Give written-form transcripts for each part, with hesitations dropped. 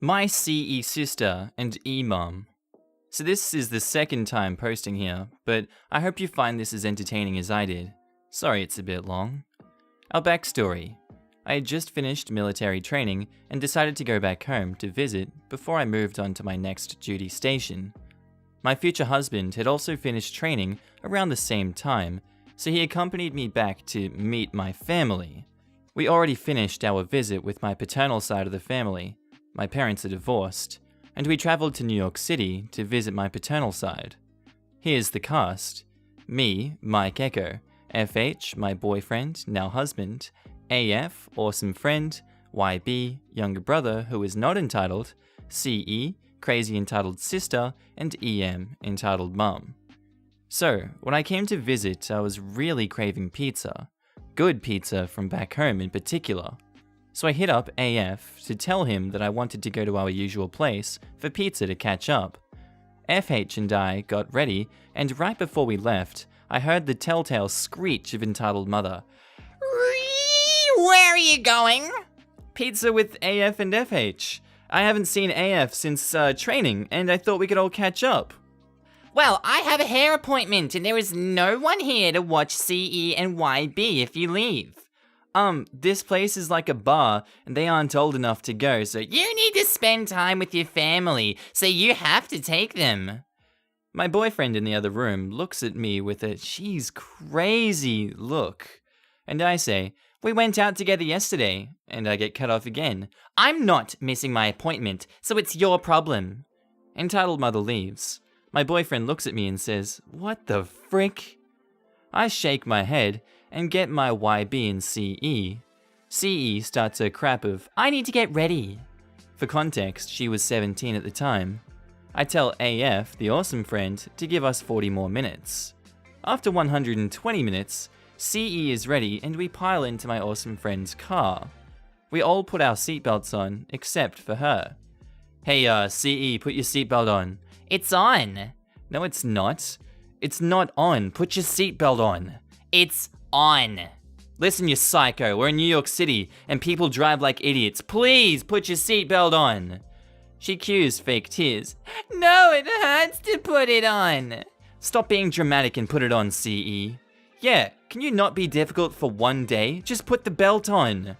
My CE sister and E-mom. So this is the second time posting here, but I hope you find this as entertaining as I did. Sorry it's a bit long. Our backstory. I had just finished military training and decided to go back home to visit before I moved on to my next duty station. My future husband had also finished training around the same time, so he accompanied me back to meet my family. We already finished our visit with my paternal side of the family. My parents are divorced, and we traveled to New York City to visit my paternal side. Here's the cast. Me, Mike Echo, FH, my boyfriend, now husband, AF, awesome friend, YB, younger brother who is not entitled, CE, crazy entitled sister, and EM, entitled mum. So, when I came to visit, I was really craving pizza. Good pizza from back home in particular. So I hit up AF to tell him that I wanted to go to our usual place for pizza to catch up. FH and I got ready, and right before we left, I heard the telltale screech of entitled mother. Where are you going? Pizza with AF and FH. I haven't seen AF since training, and I thought we could all catch up. Well, I have a hair appointment, and there is no one here to watch CE and YB if you leave. This place is like a bar, and they aren't old enough to go, so You need to spend time with your family, so you have to take them. My boyfriend in the other room looks at me with a she's crazy look. And I say, we went out together yesterday, and I get cut off again. I'm not missing my appointment, so it's your problem. Entitled mother leaves. My boyfriend looks at me and says, what the frick? I shake my head and get my YB and CE. CE starts a crap of, I need to get ready. For context, she was 17 at the time. I tell AF, the awesome friend, to give us 40 more minutes. After 120 minutes, CE is ready and we pile into my awesome friend's car. We all put our seatbelts on, except for her. Hey, CE, put your seatbelt on. It's on. No, it's not. It's not on. Put your seatbelt on. It's on. Listen, you psycho. We're in New York City, and people drive like idiots. Please, put your seatbelt on. She cues fake tears. No, it hurts to put it on. Stop being dramatic and put it on, CE. Yeah, can you not be difficult for one day? Just put the belt on.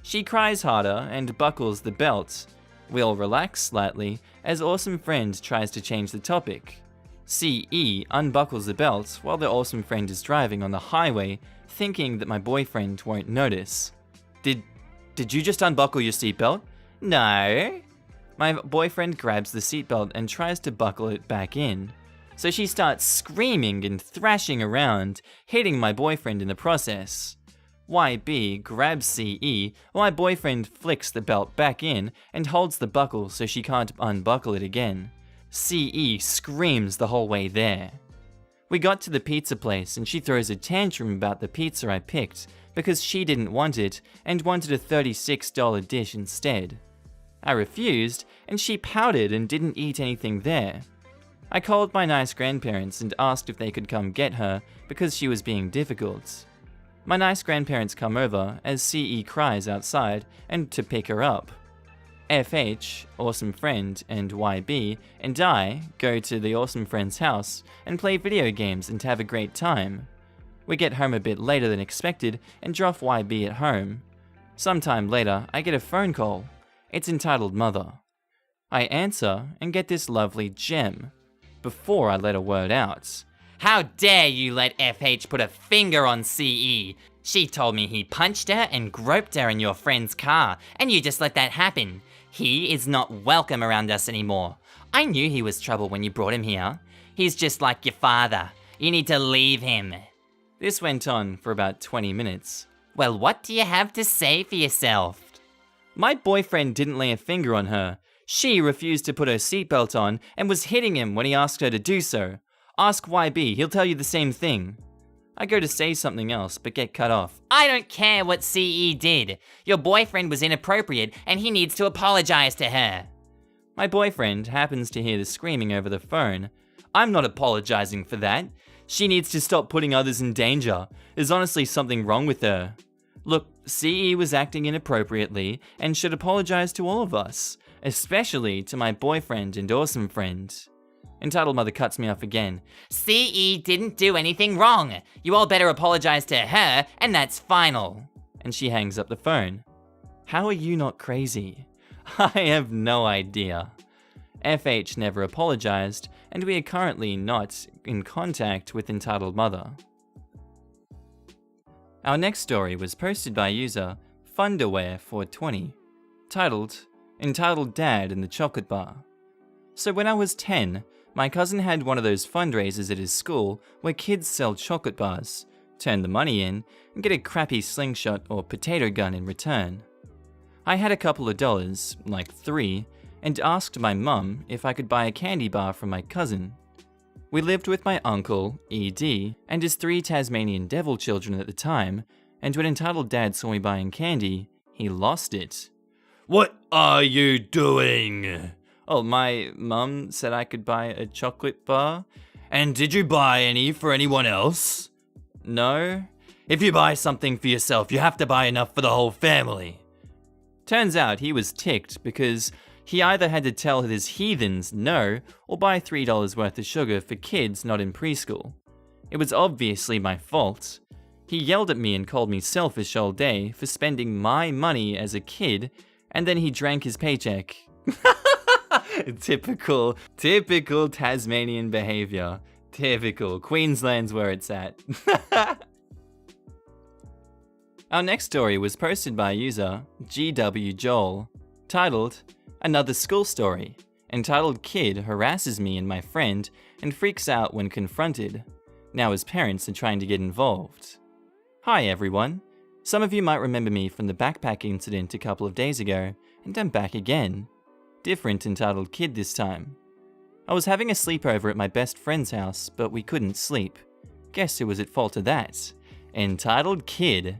She cries harder and buckles the belt. We all relax slightly as awesome friend tries to change the topic. CE unbuckles the belt while the awesome friend is driving on the highway, thinking that my boyfriend won't notice. Did you just unbuckle your seatbelt? No. My boyfriend grabs the seatbelt and tries to buckle it back in. So she starts screaming and thrashing around, hitting my boyfriend in the process. YB grabs CE while my boyfriend flicks the belt back in and holds the buckle so she can't unbuckle it again. CE screams the whole way there. We got to the pizza place and she throws a tantrum about the pizza I picked because she didn't want it and wanted a $36 dish instead. I refused and she pouted and didn't eat anything there. I called my nice grandparents and asked if they could come get her because she was being difficult. My nice grandparents come over as CE cries outside and to pick her up. FH, awesome friend, and YB, and I go to the awesome friend's house and play video games and have a great time. We get home a bit later than expected and drop YB at home. Sometime later, I get a phone call. It's entitled Mother. I answer and get this lovely gem. Before I let a word out. How dare you let FH put a finger on CE? She told me he punched her and groped her in your friend's car, and you just let that happen. He is not welcome around us anymore. I knew he was trouble when you brought him here. He's just like your father. You need to leave him. This went on for about 20 minutes. Well, what do you have to say for yourself? My boyfriend didn't lay a finger on her. She refused to put her seatbelt on and was hitting him when he asked her to do so. Ask YB, he'll tell you the same thing. I go to say something else, but get cut off. I don't care what CE did. Your boyfriend was inappropriate, and he needs to apologize to her. My boyfriend happens to hear the screaming over the phone. I'm not apologizing for that. She needs to stop putting others in danger. There's honestly something wrong with her. Look, CE was acting inappropriately and should apologize to all of us. especially to my boyfriend and awesome friend. Entitled Mother cuts me off again. CE didn't do anything wrong. You all better apologize to her, and that's final. And she hangs up the phone. How are you not crazy? I have no idea. FH never apologized, and we are currently not in contact with Entitled Mother. Our next story was posted by user Funderwear420, titled Entitled Dad in the Chocolate Bar. So when I was 10, my cousin had one of those fundraisers at his school where kids sell chocolate bars, turn the money in, and get a crappy slingshot or potato gun in return. I had a couple of dollars, like $3, and asked my mum if I could buy a candy bar from my cousin. We lived with my uncle, ED, and his 3 Tasmanian devil children at the time, and when Entitled Dad saw me buying candy, he lost it. What are you doing? Oh, my mum said I could buy a chocolate bar. And did you buy any for anyone else? No. If you buy something for yourself, you have to buy enough for the whole family. Turns out he was ticked because he either had to tell his heathens no or buy $3 worth of sugar for kids not in preschool. It was obviously my fault. He yelled at me and called me selfish all day for spending my money as a kid, and then he drank his paycheck. Typical Tasmanian behavior. Typical. Queensland's where it's at. Our next story was posted by user GW Joel, titled Another School Story. Entitled Kid harasses me and my friend and freaks out when confronted. Now his parents are trying to get involved. Hi everyone. Some of you might remember me from the backpack incident a couple of days ago, and I'm back again. Different Entitled Kid this time. I was having a sleepover at my best friend's house, but we couldn't sleep. Guess who was at fault of that? Entitled Kid.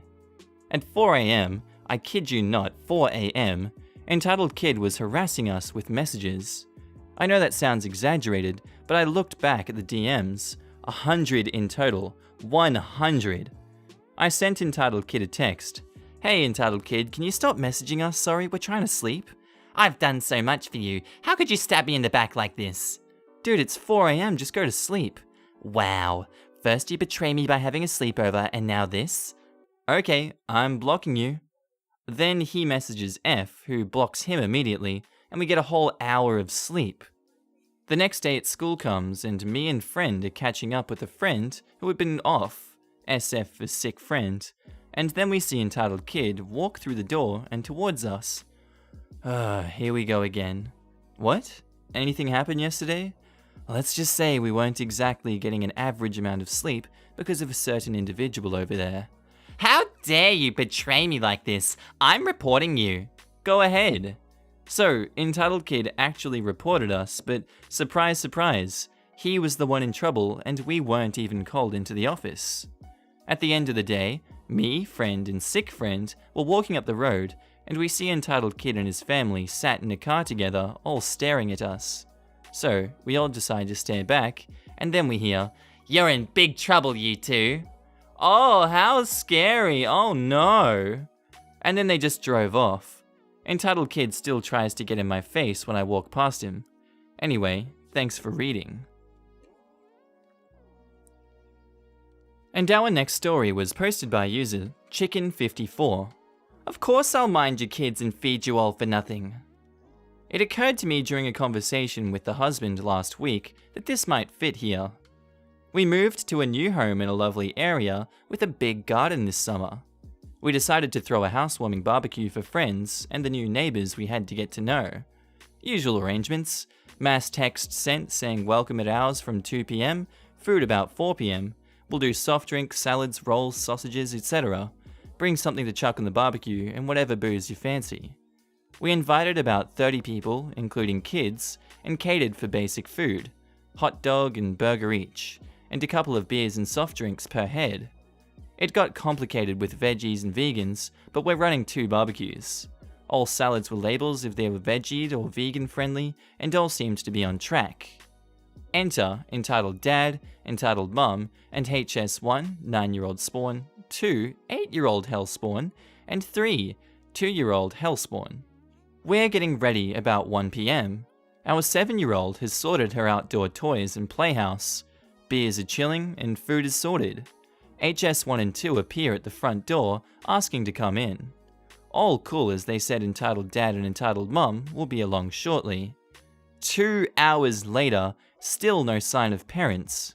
At 4 AM, I kid you not, 4 AM, Entitled Kid was harassing us with messages. I know that sounds exaggerated, but I looked back at the DMs. 100 in total. 100. I sent Entitled Kid a text. Hey Entitled Kid, can you stop messaging us? Sorry, we're trying to sleep. I've done so much for you. How could you stab me in the back like this? Dude, it's 4 AM, just go to sleep. Wow. First you betray me by having a sleepover, and now this? Okay, I'm blocking you. Then he messages F, who blocks him immediately, and we get a whole hour of sleep. The next day at school comes, and me and friend are catching up with a friend who had been off, SF for sick friend, and then we see Entitled Kid walk through the door and towards us. Here we go again. What? Anything happened yesterday? Let's just say we weren't exactly getting an average amount of sleep because of a certain individual over there. How dare you betray me like this? I'm reporting you. Go ahead. So, Entitled Kid actually reported us, but surprise, surprise, he was the one in trouble and we weren't even called into the office. At the end of the day, me, friend, and sick friend were walking up the road, and we see Entitled Kid and his family sat in a car together, all staring at us. So, we all decide to stare back, and then we hear, "You're in big trouble, you two." "Oh, how scary, oh no." And then they just drove off. Entitled Kid still tries to get in my face when I walk past him. Anyway, thanks for reading. And our next story was posted by user Chicken54. Of course I'll mind your kids and feed you all for nothing. It occurred to me during a conversation with the husband last week that this might fit here. We moved to a new home in a lovely area with a big garden this summer. We decided to throw a housewarming barbecue for friends and the new neighbors we had to get to know. Usual arrangements, mass text sent saying welcome at ours from 2 PM, food about 4 PM. We'll do soft drinks, salads, rolls, sausages, etc. Bring something to chuck on the barbecue and whatever booze you fancy. We invited about 30 people, including kids, and catered for basic food, hot dog and burger each, and a couple of beers and soft drinks per head. It got complicated with veggies and vegans, but we're running 2 barbecues. All salads were labels if they were veggie or vegan friendly, and all seemed to be on track. Enter Entitled Dad, Entitled Mum, and HS1, 9-year-old Spawn, 2, 8-year-old Hellspawn, and 3, 2-year-old Hellspawn. We're getting ready about 1 PM. Our 7-year-old has sorted her outdoor toys and playhouse. Beers are chilling and food is sorted. HS1 and 2 appear at the front door, asking to come in. All cool as they said entitled dad and entitled mum will be along shortly. 2 hours later, still no sign of parents.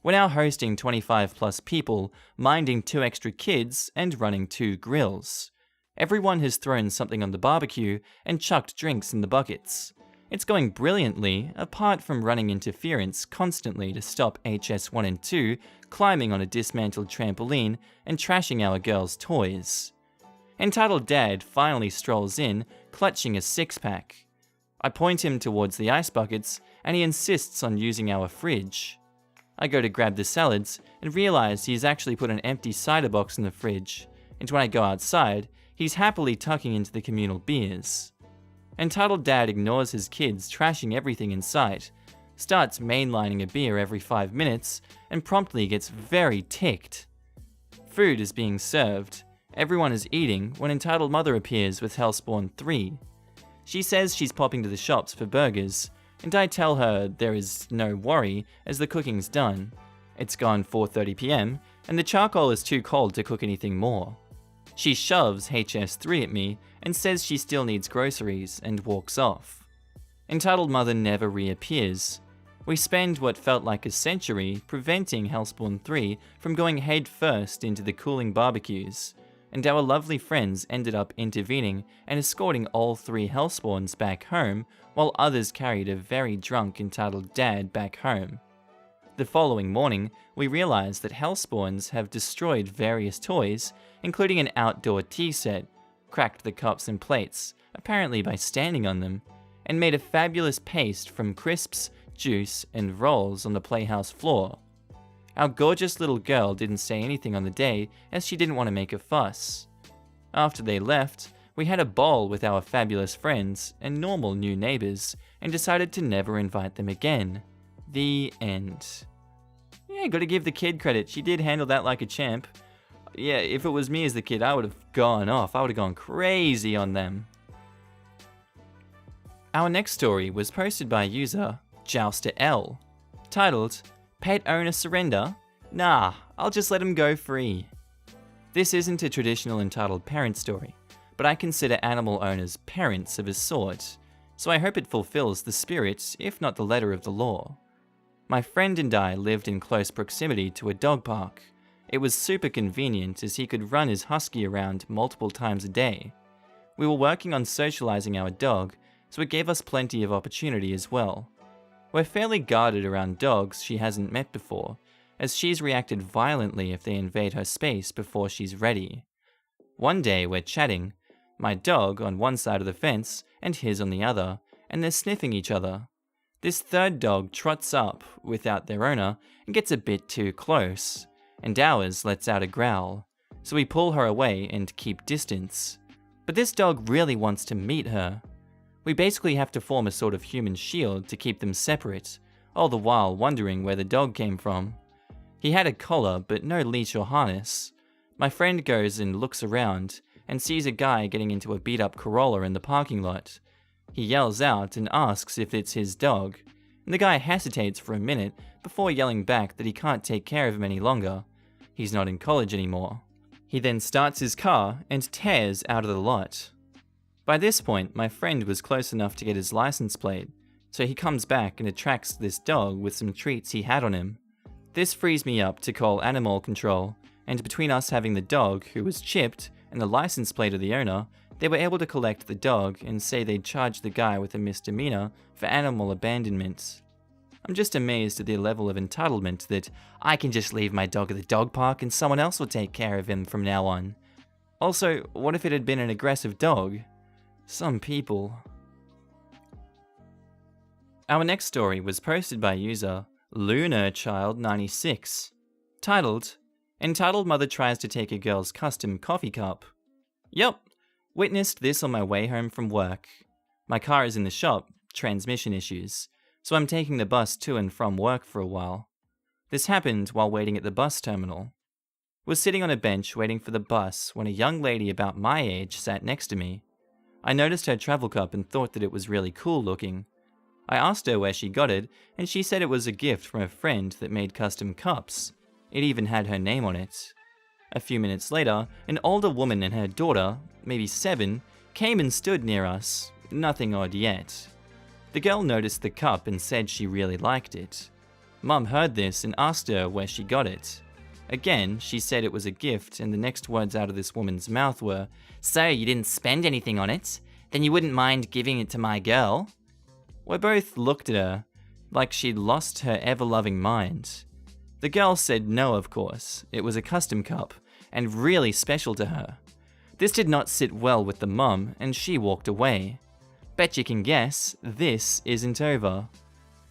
We're now hosting 25 plus people, minding 2 extra kids, and running 2 grills. Everyone has thrown something on the barbecue and chucked drinks in the buckets. It's going brilliantly, apart from running interference constantly to stop HS1 and 2 climbing on a dismantled trampoline and trashing our girls' toys. Entitled Dad finally strolls in, clutching a 6-pack. I point him towards the ice buckets, and he insists on using our fridge. I go to grab the salads, and realize he's actually put an empty cider box in the fridge, and when I go outside, he's happily tucking into the communal beers. Entitled Dad ignores his kids trashing everything in sight, starts mainlining a beer every 5 minutes, and promptly gets very ticked. Food is being served. Everyone is eating when Entitled Mother appears with Hellspawn 3. She says she's popping to the shops for burgers, and I tell her there is no worry as the cooking's done. It's gone 4:30 PM, and the charcoal is too cold to cook anything more. She shoves HS3 at me and says she still needs groceries and walks off. Entitled Mother never reappears. We spend what felt like a century preventing Hellspawn 3 from going head first into the cooling barbecues, and our lovely friends ended up intervening and escorting all 3 Hellspawns back home, while others carried a very drunk Entitled Dad back home. The following morning, we realized that Hellspawns have destroyed various toys, including an outdoor tea set, cracked the cups and plates, apparently by standing on them, and made a fabulous paste from crisps, juice, and rolls on the playhouse floor. Our gorgeous little girl didn't say anything on the day as she didn't want to make a fuss. After they left, we had a ball with our fabulous friends and normal new neighbors and decided to never invite them again. The end. Yeah, gotta give the kid credit. She did handle that like a champ. Yeah, if it was me as the kid, I would have gone off. I would have gone crazy on them. Our next story was posted by user Jouster L, titled, Pet Owner Surrender? Nah, I'll just let him go free. This isn't a traditional entitled parent story, but I consider animal owners parents of a sort, so I hope it fulfills the spirit, if not the letter of the law. My friend and I lived in close proximity to a dog park. It was super convenient as he could run his husky around multiple times a day. We were working on socializing our dog, so it gave us plenty of opportunity as well. We're fairly guarded around dogs she hasn't met before, as she's reacted violently if they invade her space before she's ready. One day we're chatting, my dog on one side of the fence and his on the other, and they're sniffing each other. This third dog trots up without their owner and gets a bit too close, and ours lets out a growl, so we pull her away and keep distance. But this dog really wants to meet her. We basically have to form a sort of human shield to keep them separate, all the while wondering where the dog came from. He had a collar but no leash or harness. My friend goes and looks around and sees a guy getting into a beat-up Corolla in the parking lot. He yells out and asks if it's his dog, and the guy hesitates for a minute before yelling back that he can't take care of him any longer. He's not in college anymore. He then starts his car and tears out of the lot. By this point, my friend was close enough to get his license plate, so he comes back and attracts this dog with some treats he had on him. This frees me up to call animal control, and between us having the dog, who was chipped, and the license plate of the owner, they were able to collect the dog and say they'd charge the guy with a misdemeanor for animal abandonment. I'm just amazed at the level of entitlement that I can just leave my dog at the dog park and someone else will take care of him from now on. Also, what if it had been an aggressive dog? Some people. Our next story was posted by user LunarChild96, titled, Entitled Mother Tries to Take a Girl's Custom Coffee Cup. Yup, witnessed this on my way home from work. My car is in the shop, transmission issues, so I'm taking the bus to and from work for a while. This happened while waiting at the bus terminal. Was sitting on a bench waiting for the bus when a young lady about my age sat next to me. I noticed her travel cup and thought that it was really cool looking. I asked her where she got it, and she said it was a gift from a friend that made custom cups. It even had her name on it. A few minutes later, an older woman and her daughter, maybe 7, came and stood near us. Nothing odd yet. The girl noticed the cup and said she really liked it. Mum heard this and asked her where she got it. Again, she said it was a gift, and the next words out of this woman's mouth were, "So you didn't spend anything on it? Then you wouldn't mind giving it to my girl?" We both looked at her, like she'd lost her ever-loving mind. The girl said no, of course. It was a custom cup, and really special to her. This did not sit well with the mum, and she walked away. Bet you can guess, this isn't over.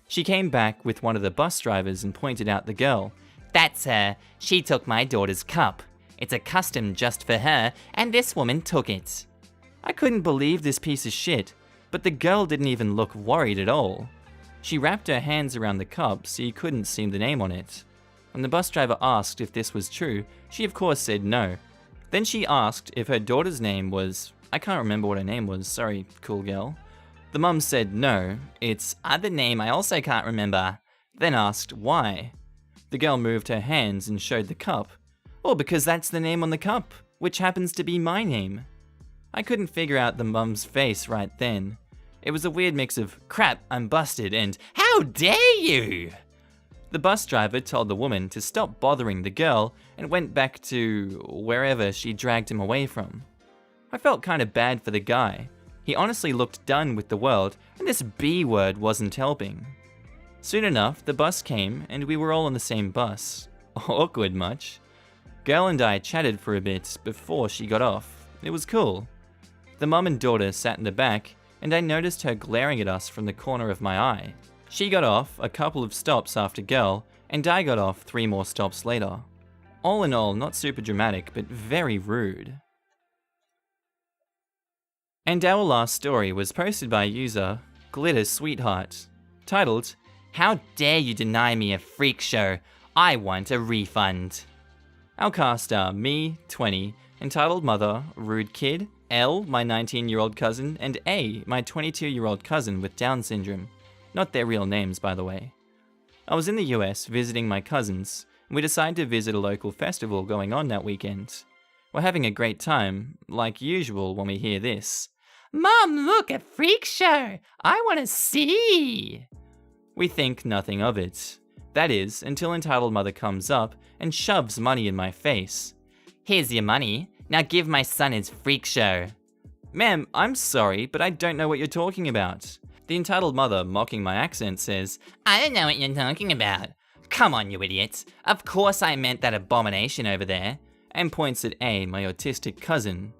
She came back with one of the bus drivers and pointed out the girl. "That's her. She took my daughter's cup. It's a custom just for her, and this woman took it." I couldn't believe this piece of shit, but the girl didn't even look worried at all. She wrapped her hands around the cup so you couldn't see the name on it. When the bus driver asked if this was true, she of course said no. Then she asked if her daughter's name was... I can't remember what her name was, sorry, cool girl. The mum said no, it's "Other name I also can't remember." then asked why. The girl moved her hands and showed the cup. "Oh, because that's the name on the cup, which happens to be my name." I couldn't figure out the mum's face right then. It was a weird mix of "crap, I'm busted" and "How dare you!" The bus driver told the woman to stop bothering the girl and went back to wherever she dragged him away from. I felt kind of bad for the guy. He honestly looked done with the world, and this B word wasn't helping. Soon enough, the bus came, and we were all on the same bus. Awkward much. Girl and I chatted for a bit before she got off. It was cool. The mum and daughter sat in the back, and I noticed her glaring at us from the corner of my eye. She got off a couple of stops after girl, and I got off 3 more stops later. All in all, not super dramatic, but very rude. And our last story was posted by user Glitter Sweetheart, titled, "How dare you deny me a freak show? I want a refund." Our cast are me, 20, entitled mother, rude kid, L, my 19-year-old cousin, and A, my 22-year-old cousin with Down syndrome. Not their real names, by the way. I was in the US visiting my cousins, and we decided to visit a local festival going on that weekend. We're having a great time, like usual when we hear this. "Mom, look, a freak show! I want to see!" We think nothing of it. That is, until entitled mother comes up and shoves money in my face. "Here's your money. Now give my son his freak show." Ma'am, I'm sorry, but I don't know what you're talking about. The entitled mother, mocking my accent, says, "I don't know what you're talking about. Come on, you idiot. Of course I meant that abomination over there." And points at A, my autistic cousin.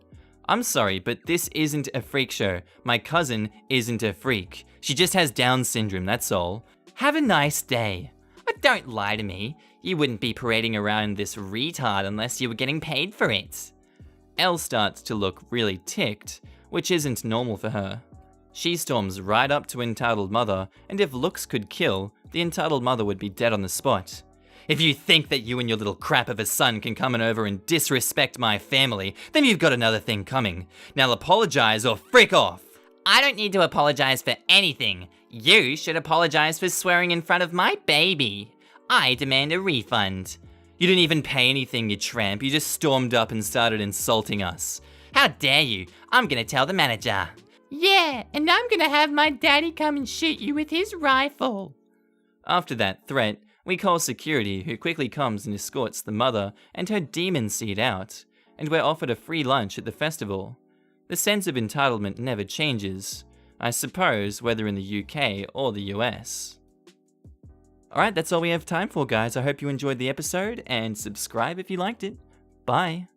I'm sorry, but this isn't a freak show. My cousin isn't a freak. She just has Down syndrome, that's all. Have a nice day. Don't lie to me. You wouldn't be parading around this retard unless you were getting paid for it. Elle starts to look really ticked, which isn't normal for her. She storms right up to entitled mother, and if looks could kill, the entitled mother would be dead on the spot. "If you think that you and your little crap of a son can come on over and disrespect my family, then you've got another thing coming. Now apologize or frick off." I don't need to apologize for anything. You should apologize for swearing in front of my baby. I demand a refund. You didn't even pay anything, you tramp. You just stormed up and started insulting us. How dare you? I'm gonna tell the manager. Yeah, and I'm gonna have my daddy come and shoot you with his rifle. After that threat, we call security, who quickly comes and escorts the mother and her demon seed out, and we're offered a free lunch at the festival. The sense of entitlement never changes, I suppose, whether in the UK or the US. Alright, that's all we have time for, guys. I hope you enjoyed the episode, and subscribe if you liked it. Bye.